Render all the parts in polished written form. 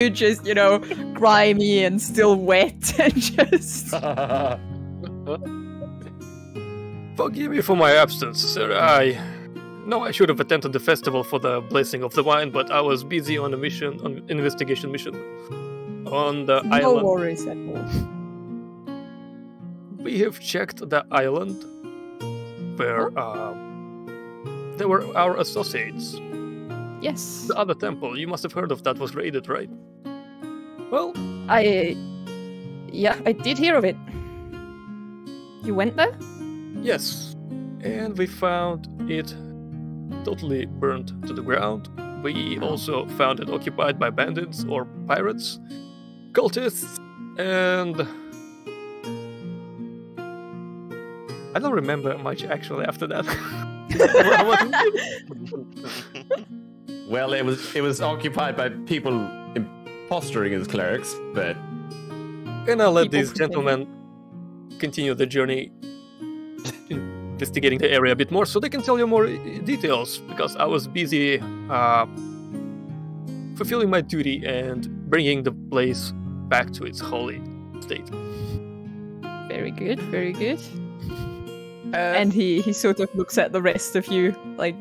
just, you know, grimy and still wet and just... Forgive me for my absence, sir. I know I should have attended the festival for the blessing of the wine, but I was busy on a mission, on investigation mission on the island. No worries at all. We have checked the island where they were our associates. Yes. The other temple, you must have heard of that, was raided, right? Well, yeah, I did hear of it. You went there? yes. And we found it totally burnt to the ground. We also found it occupied by bandits or pirates, cultists, and I don't remember much actually after that. Well, it was occupied by people posturing as clerics, but... And I'll let these gentlemen continue the journey, investigating the area a bit more, so they can tell you more details, because I was busy fulfilling my duty and bringing the place back to its holy state. Very good, very good. And he sort of looks at the rest of you, like...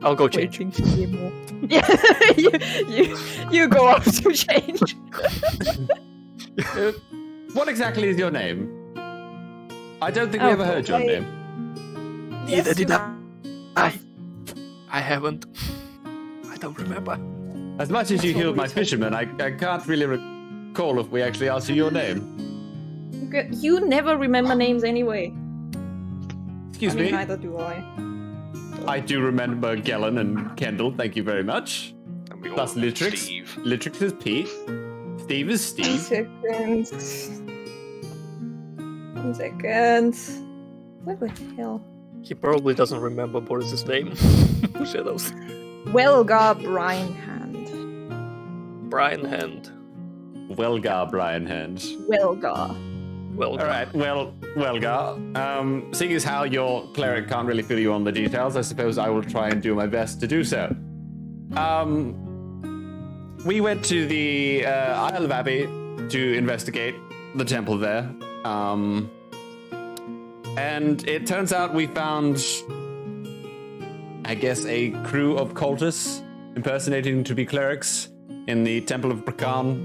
I'll go change. Waiting to hear more. Yeah, you go off to change. What exactly is your name? I don't think we ever heard your name. Neither did I. I haven't. I don't remember. As much as you healed my fisherman, I can't really recall if we actually asked you your name. You never remember names anyway. Excuse me? Neither do I. I do remember Gellin and Kendall, thank you very much. Plus Litrix. Steve. Litrix is Pete. Steve is Steve. One second. What the hell? He probably doesn't remember Boris's name. Shadows. Welgar Brianhand. Brianhand. Welgar Brianhand. Welgar. Well, Alright, well, Welgar, seeing as how your cleric can't really fill you on the details, I suppose I will try and do my best to do so. We went to the Isle of Abbey to investigate the temple there. And it turns out we found, I guess, a crew of cultists impersonating to be clerics in the Temple of Brakan,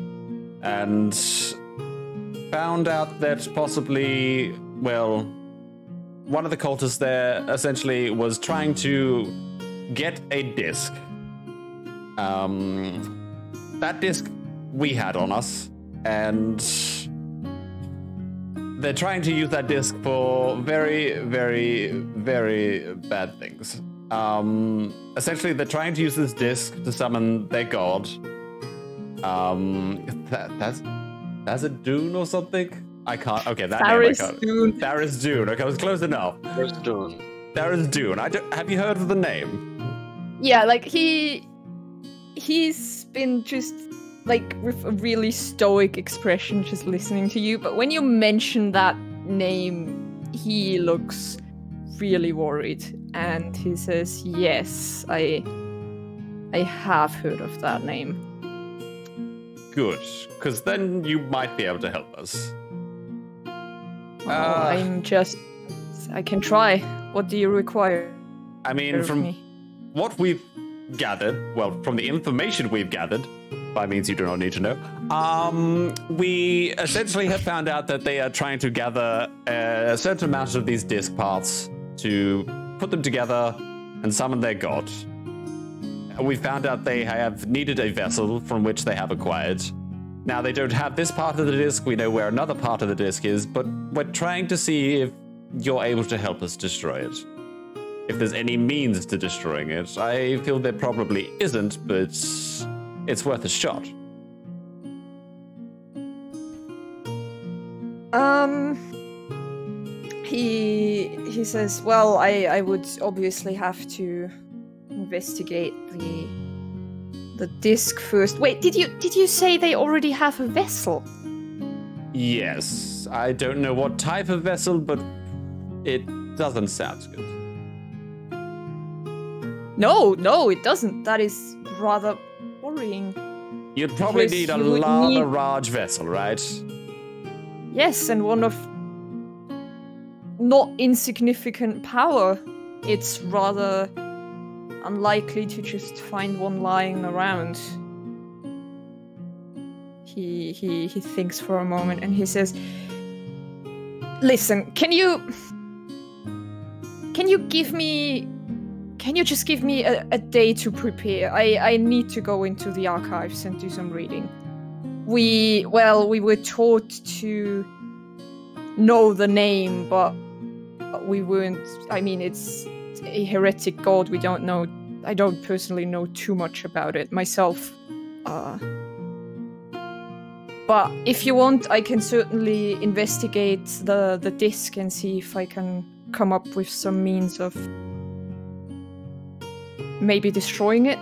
and found out that possibly, well, one of the cultists there essentially was trying to get a disc. That disc we had on us, and they're trying to use that disc for very, very, very bad things. Essentially, they're trying to use this disc to summon their god. That's a Dune or something? I can't. Okay, that name I can't. Dune. Tharis Dune. Okay, I was close enough. There's Dune. Tharis Dune. Have you heard of the name? Yeah, like he's been just like with a really stoic expression just listening to you, but when you mention that name, he looks really worried and he says, "Yes, I have heard of that name." Good, because then you might be able to help us. I can try. What do you require? I mean, from what we've gathered, well, from the information we've gathered, by means you do not need to know, we essentially have found out that they are trying to gather a certain amount of these disc parts to put them together and summon their god. We found out they have needed a vessel from which they have acquired. Now, they don't have this part of the disc. We know where another part of the disc is, but we're trying to see if you're able to help us destroy it. If there's any means to destroying it. I feel there probably isn't, but it's worth a shot. He says, well, I would obviously have to investigate the disc first. Wait, did you say they already have a vessel? Yes. I don't know what type of vessel, but it doesn't sound good. No, it doesn't. That is rather worrying. You'd probably Yes, need a you would large vessel, right? Yes, and one of not insignificant power. It's rather unlikely to just find one lying around. He thinks for a moment and he says, "Listen, can you just give me a day to prepare? I need to go into the archives and do some reading. We were taught to know the name, but we weren't. I mean, it's a heretic god. We don't know. I don't personally know too much about it myself. But if you want, I can certainly investigate the disc and see if I can come up with some means of maybe destroying it."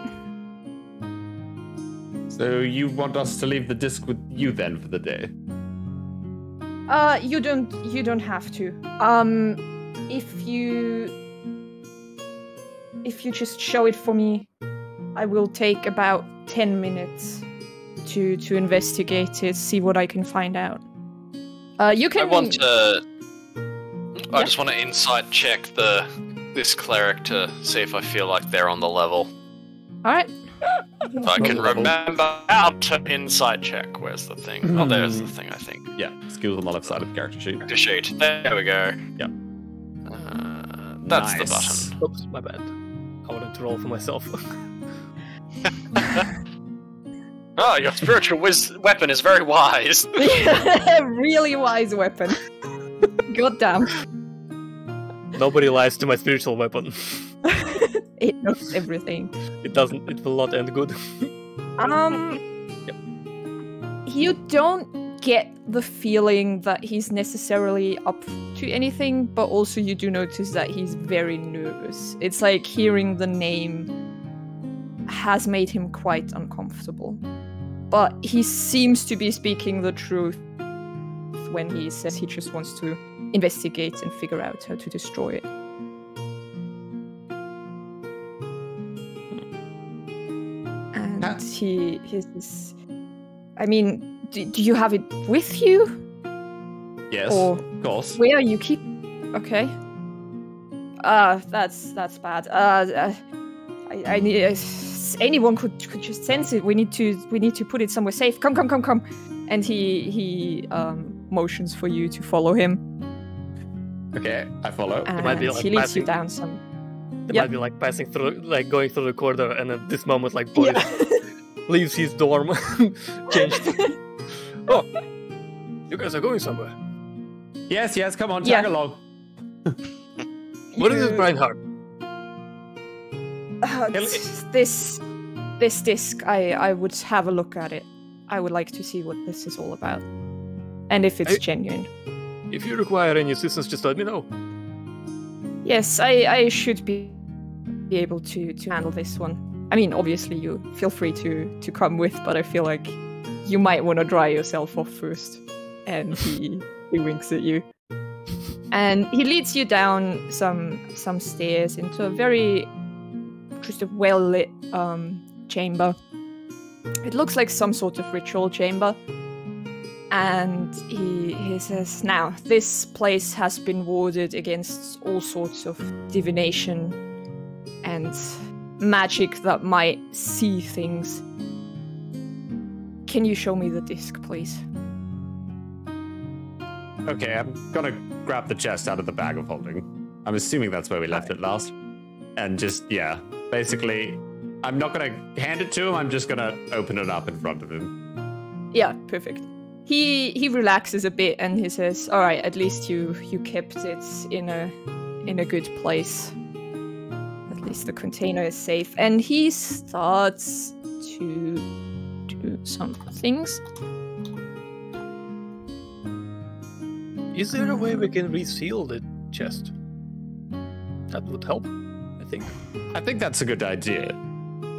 So you want us to leave the disc with you then for the day? You don't have to. If you just show it for me, I will take about 10 minutes to investigate it, see what I can find out. You can. I just want to insight check this cleric to see if I feel like they're on the level. All right. If I can remember how to insight check. Where's the thing? Oh, there's the thing, I think. Yeah, skills on the left side of the character sheet. The sheet. There we go. Yep. That's the Nice. button. Oops, my bad. I wanted to roll for myself. Oh, your spiritual weapon is very wise. Really wise weapon. God damn. Nobody lies to my spiritual weapon. It knows everything. It doesn't. It will not end good. Yep. You don't get the feeling that he's necessarily up to anything, but also you do notice that he's very nervous. It's like hearing the name has made him quite uncomfortable. But he seems to be speaking the truth when he says he just wants to investigate and figure out how to destroy it. And he's this... I mean, do you have it with you? Yes, Or of course. where you keep... Okay. That's bad. I need... anyone could just sense it. We need to put it somewhere safe. Come. And he motions for you to follow him. Okay, I follow. And might be, like, he leads you passing- down some... They Yep. might be like passing through, like going through the corridor, and at this moment, like Boris leaves his dorm, changed. Oh, you guys are going somewhere. Yes, come on, Yeah. tag along. What is this, Reinhardt? This disc, I would have a look at it. I would like to see what this is all about. And if it's genuine. If you require any assistance, just let me know. Yes, I should be able to handle this one. I mean, obviously you feel free to come with, but I feel like you might want to dry yourself off first. And he winks at you. And he leads you down some stairs into a very just a well-lit chamber. It looks like some sort of ritual chamber. And he says, now, this place has been warded against all sorts of divination and magic that might see things. Can you show me the disc, please? Okay, I'm gonna grab the chest out of the bag of holding. I'm assuming that's where we left it last. And just, basically, I'm not gonna hand it to him, I'm just gonna open it up in front of him. Yeah, perfect. He relaxes a bit and he says, all right, at least you kept it in a good place. At least the container is safe. And he starts to do some things. Is there a way we can reseal the chest? That would help, I think. I think that's a good idea.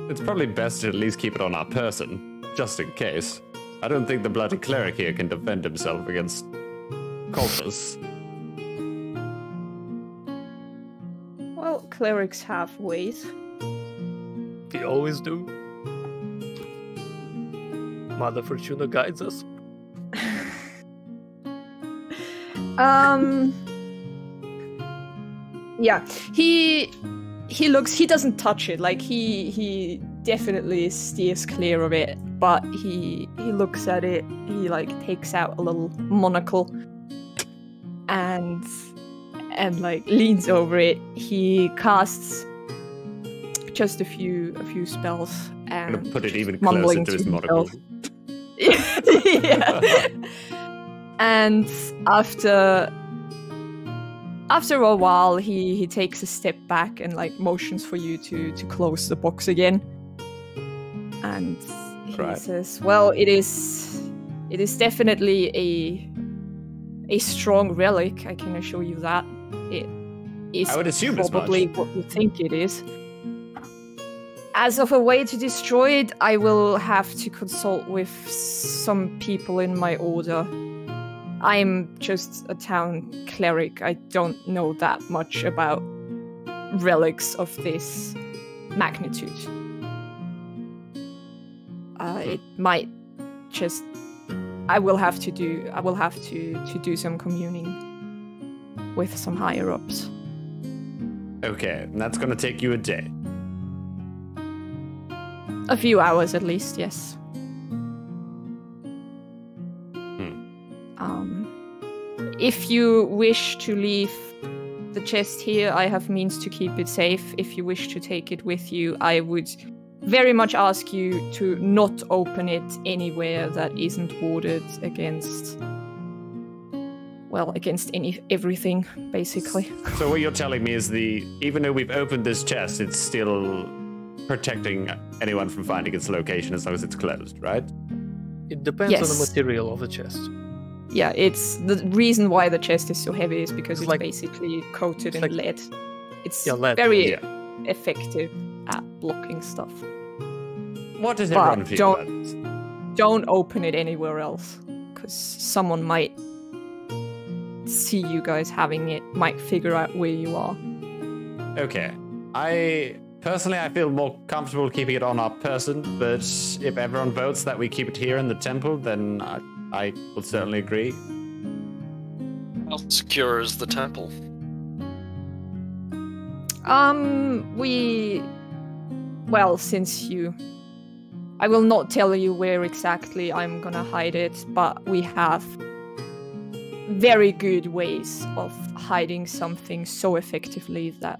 It's probably best to at least keep it on our person, just in case. I don't think the bloody cleric here can defend himself against cultists. Well, clerics have ways. They always do. Mother Fortuna guides us. Yeah, he doesn't touch it. Like he definitely steers clear of it, but he looks at it. He like takes out a little monocle and like leans over it. He casts just a few spells and I'm gonna put it even mumbling closer to his to monocle. Yeah. And after a while, he takes a step back and like motions for you to close the box again. And he says, "Well, it is definitely a strong relic. I can assure you that. It is I would assume probably what you think it is. As of a way to destroy it, I will have to consult with some people in my order. I'm just a town cleric. I don't know that much about relics of this magnitude. It might just. I will have to do some communing with some higher ups. Okay, and that's gonna take you a day. A few hours at least, yes. If you wish to leave the chest here, I have means to keep it safe. If you wish to take it with you, I would very much ask you to not open it anywhere that isn't warded against everything, basically. So what you're telling me is even though we've opened this chest, it's still protecting anyone from finding its location as long as it's closed, right? It depends on the material of the chest. Yeah, it's the reason why the chest is so heavy is because it's basically coated in lead. It's lead. very effective at blocking stuff. What does everyone feel about this? Don't open it anywhere else, because someone might see you guys having it, might figure out where you are. Okay. I feel more comfortable keeping it on our person, but if everyone votes that we keep it here in the temple, then I will certainly agree. How secure is the temple? I will not tell you where exactly I'm gonna hide it, but we have very good ways of hiding something so effectively that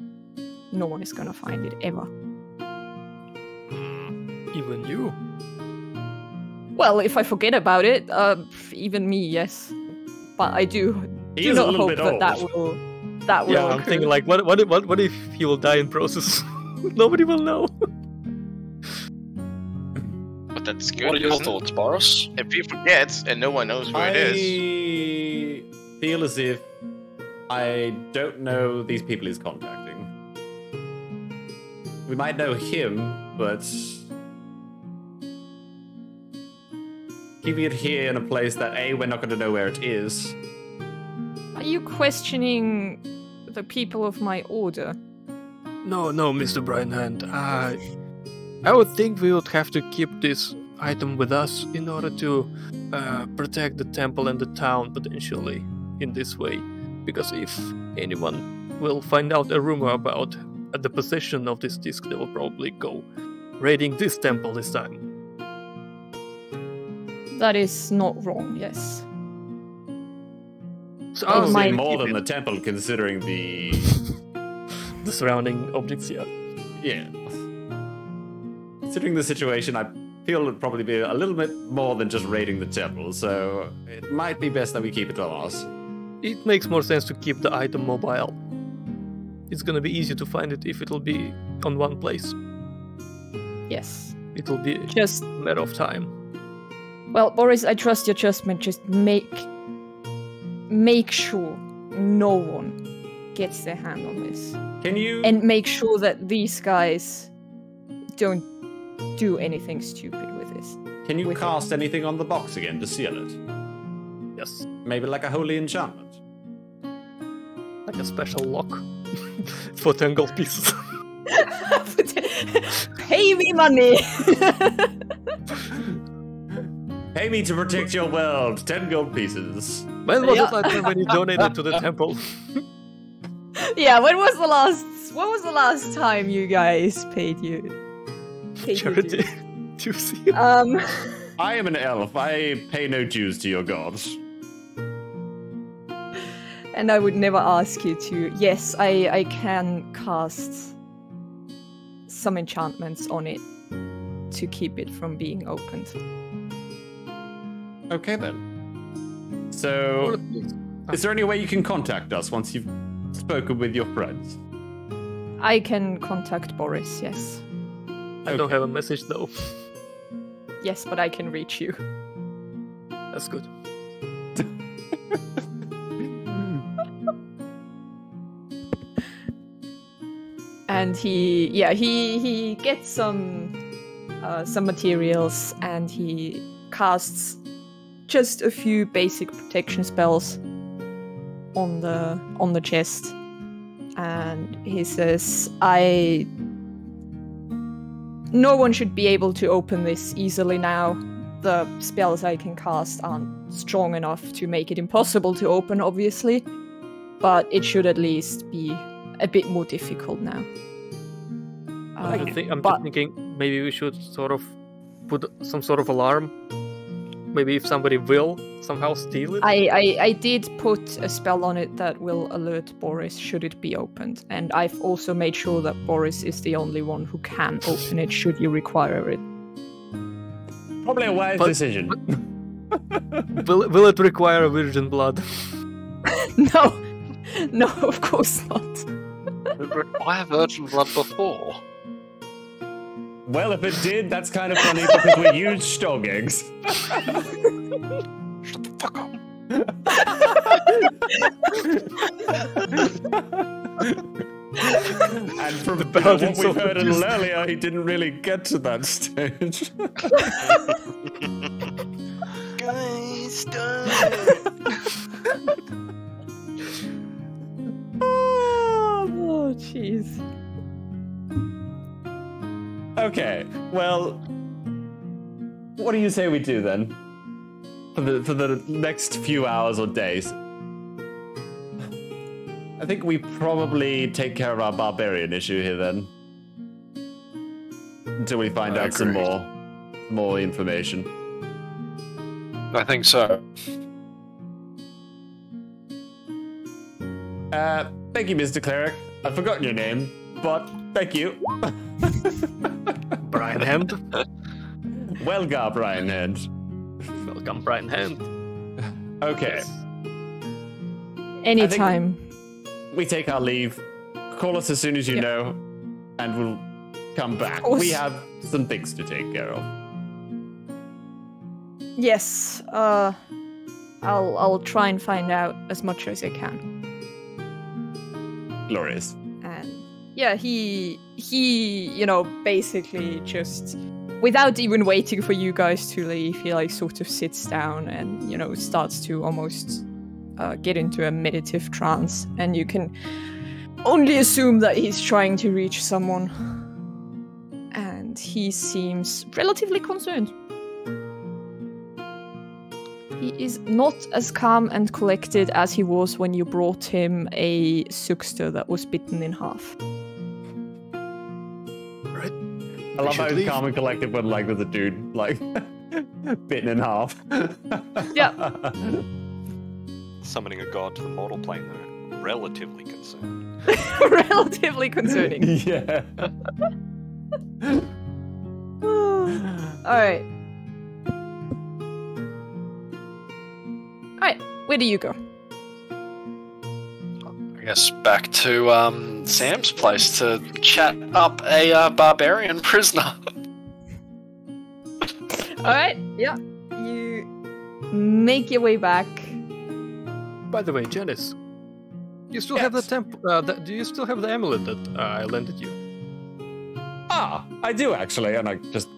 no one is gonna find it ever. Even you? Well, if I forget about it, even me, yes. But I do not hope that will Yeah, occur. I'm thinking like, what if he will die in process? Nobody will know. But that's good. What are your thoughts, Boris? If he forgets and no one knows where it is. I feel as if I don't know these people he's contacting. We might know him, but keeping it here in a place that we're not going to know where it is. Are you questioning the people of my order? No, Mr. Brianhand. I would think we would have to keep this item with us in order to protect the temple and the town potentially in this way. Because if anyone will find out a rumor about the possession of this disc, they will probably go raiding this temple this time. That is not wrong, yes. So I would say might more keep than it. the temple, considering the surrounding objects, yeah. Yeah. Considering the situation, I feel it'd probably be a little bit more than just raiding the temple, so it might be best that we keep it on us. It makes more sense to keep the item mobile. It's gonna be easier to find it if it'll be on one place. Yes. It'll be Just a matter of time. Well, Boris, I trust your judgment. Just make sure no one gets their hand on this. Can you... And make sure that these guys don't do anything stupid with this. Can you cast anything on the box again to seal it? Yes. Maybe like a holy enchantment? Like a special lock. For 10 gold pieces. Pay me money! Pay me to protect your world. 10 gold pieces. When was it like when you donated to the temple? Yeah, when was the last time you guys paid you? Charity. Juicy. I am an elf. I pay no dues to your gods. And I would never ask you to. Yes, I can cast some enchantments on it to keep it from being opened. Okay then. So, is there any way you can contact us once you've spoken with your friends? I can contact Boris, yes. I don't have a message though. Yes, but I can reach you. That's good. And he gets some materials and he casts just a few basic protection spells on the chest, and he says, no one should be able to open this easily now. The spells I can cast aren't strong enough to make it impossible to open, obviously, but it should at least be a bit more difficult now. I'm just thinking maybe we should sort of put some sort of alarm. Maybe if somebody will somehow steal it. I did put a spell on it that will alert Boris should it be opened, and I've also made sure that Boris is the only one who can open it should you require it. Probably a wise decision. Will it require a virgin blood? No, of course not. Did it require virgin blood before? Well, if it did, that's kind of funny because we used sjtolgeggs. Shut the fuck up. And from what we heard a little earlier, he didn't really get to that stage. Guys, stop! Oh, jeez. Okay, well, what do you say we do then? For the next few hours or days? I think we probably take care of our barbarian issue here then. Until we find out some more information. I think so. Thank you, Mr. Cleric. I've forgotten your name, but thank you. Brian Hand. Welcome, Brian Hand. Welcome, Brian Hand. Okay. Yes. Anytime. We take our leave. Call us as soon as you know, and we'll come back. We have some things to take care of. Yes. I'll try and find out as much as I can. Glorious. And yeah, he basically just, without even waiting for you guys to leave, he sort of sits down and starts to almost get into a meditative trance, and you can only assume that he's trying to reach someone, and he seems relatively concerned. He is not as calm and collected as he was when you brought him a Suxter that was bitten in half. Right. I love how he's calm and collected when there's a dude bitten in half. Yeah. Summoning a god to the mortal plane, though, relatively concerned. Relatively concerning. Yeah. Alright. Alright, where do you go? I guess back to Sam's place to chat up a barbarian prisoner. Alright, yeah. You make your way back. By the way, Jannis, you still have the do you still have the amulet that I lended you? Ah, I do actually, and I just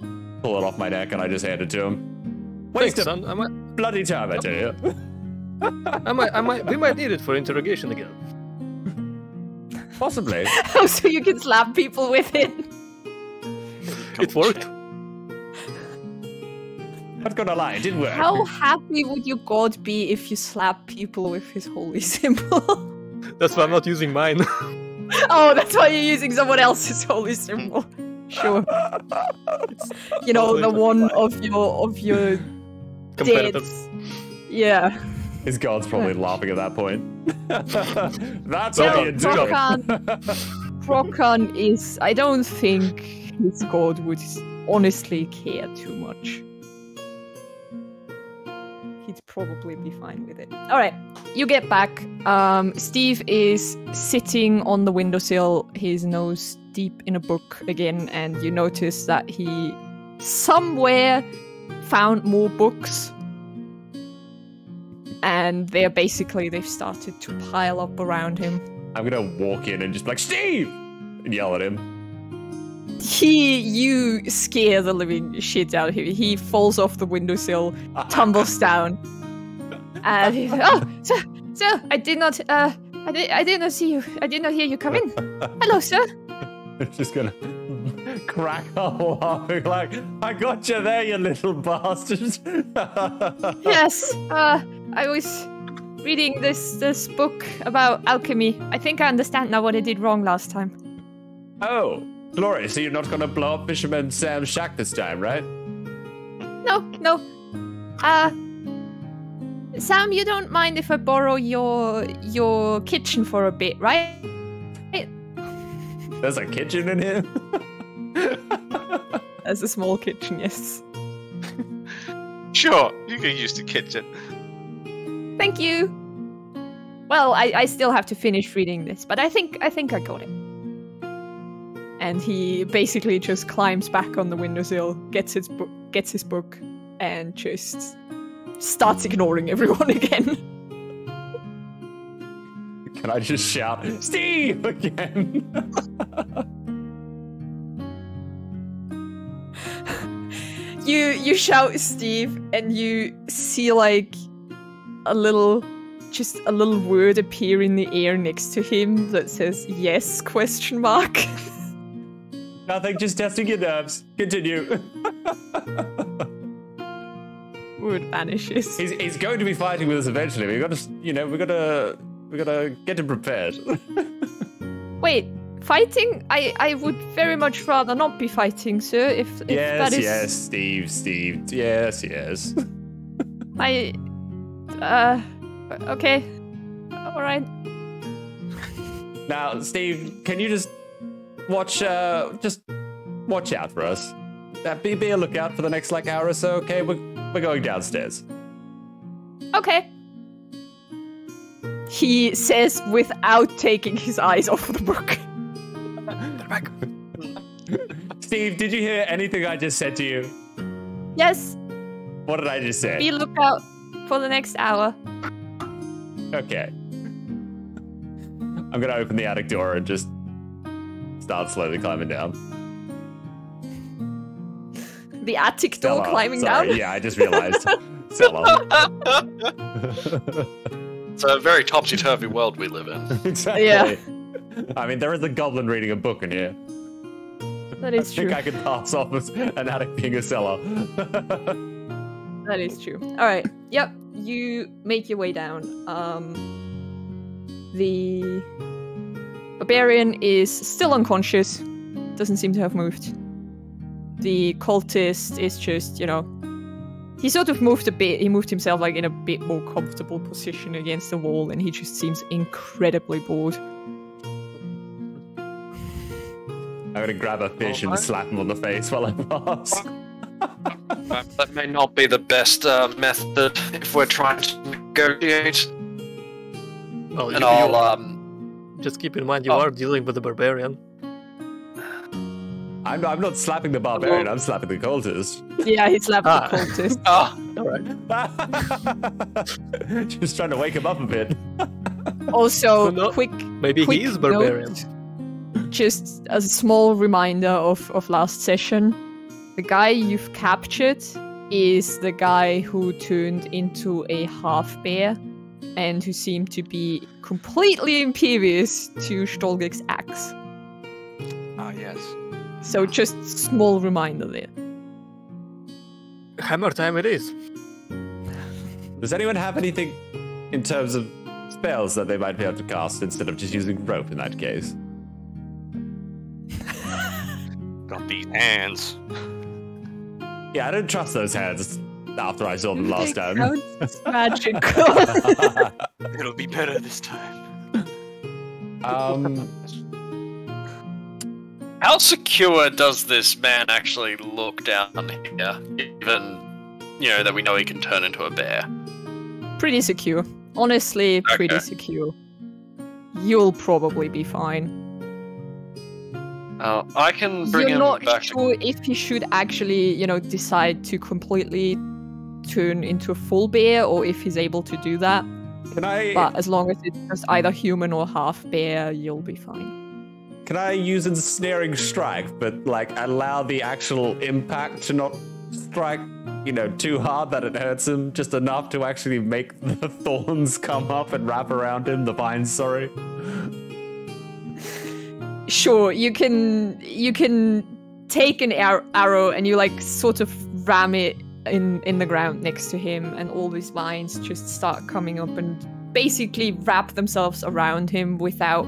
pull it off my neck and I just hand it to him. Thanks, Waste son. of bloody time, I tell you. We might need it for interrogation again. Possibly. Oh, so you can slap people with it. It worked. Not gonna lie, it did work. How happy would your god be if you slap people with his holy symbol? That's why I'm not using mine. Oh, that's why you're using someone else's holy symbol. Sure. It's, you know, the one of your Competitive. dates. Yeah. His god's probably laughing at that point. That's No, how you do it. Krokan is... I don't think his god would honestly care too much. He'd probably be fine with it. Alright, you get back. Steve is sitting on the windowsill, his nose deep in a book again, and you notice that he somewhere found more books. And they've started to pile up around him. I'm gonna walk in and just be like, Steve! And yell at him. You scare the living shit out of him. He falls off the windowsill, tumbles down. And he's like, oh, sir, I did not see you. I did not hear you come in. Hello, sir. Just gonna crack up laughing like, I got you there, you little bastard. Yes, I was reading this book about alchemy. I think I understand now what I did wrong last time. Oh, glorious. So you're not gonna blow up Fisherman Sam's shack this time, right? No. Sam, you don't mind if I borrow your kitchen for a bit, right? There's a kitchen in here? There's a small kitchen, yes. Sure, you can use the kitchen. Thank you. Well, I still have to finish reading this, but I think I got it. And he basically just climbs back on the windowsill, gets his book, and just starts ignoring everyone again. Can I just shout, Steve, again? You shout Steve, and you see like a little word appear in the air next to him that says yes ? Nothing, just testing your nerves. Continue. Word vanishes. He's going to be fighting with us eventually. We gotta get him prepared. Wait, fighting? I would very much rather not be fighting, sir. If that is... Yes, Steve. Yes. Okay. Alright. Now, Steve, can you just watch out for us? Be a lookout for the next hour or so, okay? We're going downstairs. Okay. He says without taking his eyes off the book. Steve, did you hear anything I just said to you? Yes. What did I just say? Be lookout for the next hour. Okay. I'm gonna open the attic door and just start slowly climbing down. The attic door Stella, climbing sorry, down? Yeah, I just realized. Stella. It's a very topsy-turvy world we live in. Exactly. Yeah. I mean, there is a goblin reading a book in here. That is true. I think I could pass off as an attic being a cellar. That is true. Alright. Yep. You make your way down. The barbarian is still unconscious. Doesn't seem to have moved. The cultist is just, he sort of moved a bit. He moved himself in a bit more comfortable position against the wall, and he just seems incredibly bored. I'm gonna grab a fish and slap him on the face while I pass. That may not be the best method if we're trying to negotiate. Well, And I'll just keep in mind you are dealing with a barbarian. I'm not slapping the barbarian, I'm slapping the cultist. Yeah, he slapped the cultist. Alright. Just trying to wake him up a bit. Also, Maybe quick he is barbarian. note, just as a small reminder of last session, the guy you've captured is the guy who turned into a half-bear and who seemed to be completely impervious to Stolgegg's axe. Ah, yes. So just small reminder there. Hammer time it is. Does anyone have anything in terms of spells that they might be able to cast instead of just using rope in that case? Got these hands. Yeah, I don't trust those hands after I saw them last time. Sounds magical. It'll be better this time. How secure does this man actually look down here? Even, that we know he can turn into a bear. Pretty secure. Honestly, pretty Okay. secure. You'll probably be fine. I can bring You're him not back. sure if he should actually, decide to completely turn into a full bear or if he's able to do that. Can I But as long as it's just either human or half bear, you'll be fine. use ensnaring strike, but allow the actual impact to not strike, too hard that it hurts him, just enough to actually make the thorns come up and wrap around him, the vines, sorry. Sure, you can take an arrow and you sort of ram it in the ground next to him, and all these vines just start coming up and basically wrap themselves around him without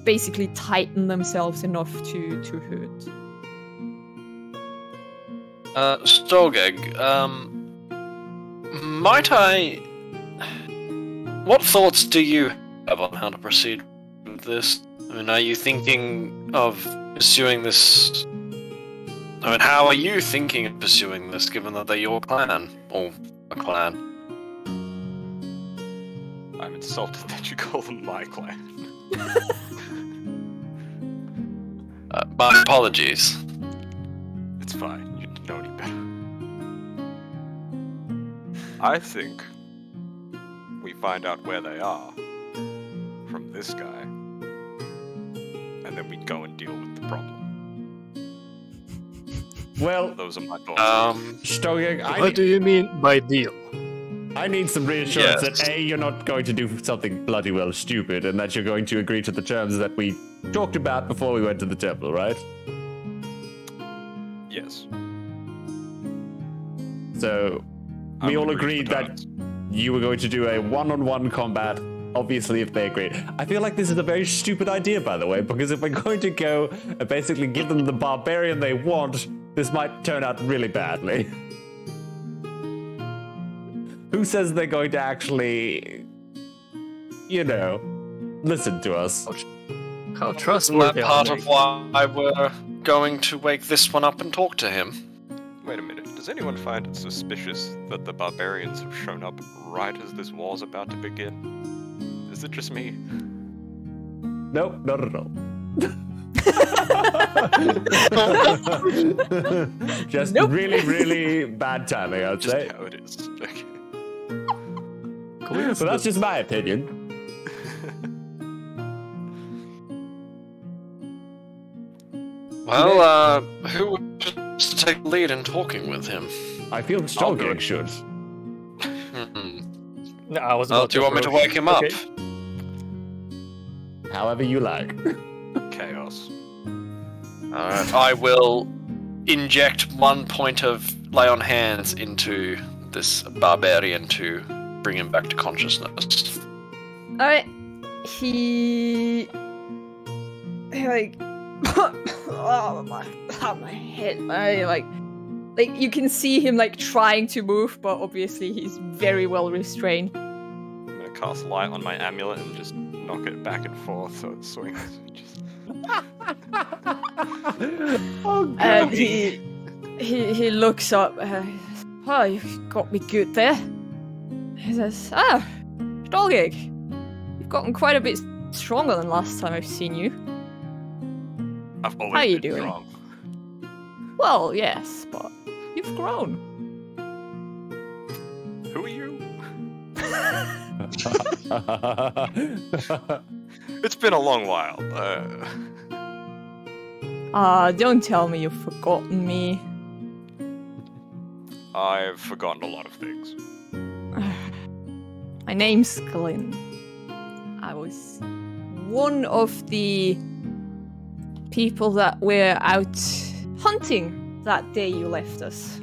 basically tighten themselves enough to hurt. Stolgegg, might I... What thoughts do you have on how to proceed with this? I mean, are you thinking of pursuing this... I mean, how are you thinking of pursuing this, given that they're your clan? Or a clan? I'm insulted that you call them my clan. My apologies. It's fine. You didn't know any better. I think we find out where they are from this guy, and then we go and deal with the problem. Well, Those are my thoughts. Stogeg, What do you mean by deal? I need some reassurance Yes. that A, you're not going to do something bloody well stupid, and that you're going to agree to the terms that we talked about before we went to the temple, right? Yes. So, I we would all agree agreed to the that terms. you were going to do a one-on-one combat, obviously if they agreed. I feel like this is a very stupid idea, by the way, because if we're going to go and basically give them the barbarian they want, this might turn out really badly. Who says they're going to actually, listen to us? How Isn't trustworthy that are part they? of why we're going to wake this one up and talk to him? Wait a minute. Does anyone find it suspicious that the barbarians have shown up right as this war's about to begin? Is it just me? Nope, not at all. Just Nope. really, really bad timing, I'd Just say. how it is. Okay. But that's just my opinion. Well, who would just take the lead in talking with him? I feel I'll do Stolgegg it. should. No, I was Well, about do you want me to approach. wake him up? Okay. However you like. Chaos. Alright, I will inject 1 point of lay on hands into this barbarian to bring him back to consciousness. Alright. He oh my head. You can see him trying to move, but obviously he's very well restrained. I'm gonna cast light on my amulet and just knock it back and forth so it swings. Just... Oh, God. And he looks up. Oh, you've got me good there. He says, Stolgegg, you've gotten quite a bit stronger than last time I've seen you. I've always How you been doing? strong. Well, yes, but you've grown. Who are you? It's been a long while. Don't tell me you've forgotten me. I've forgotten a lot of things. My name's Glyn. I was one of the people that were out hunting that day you left us.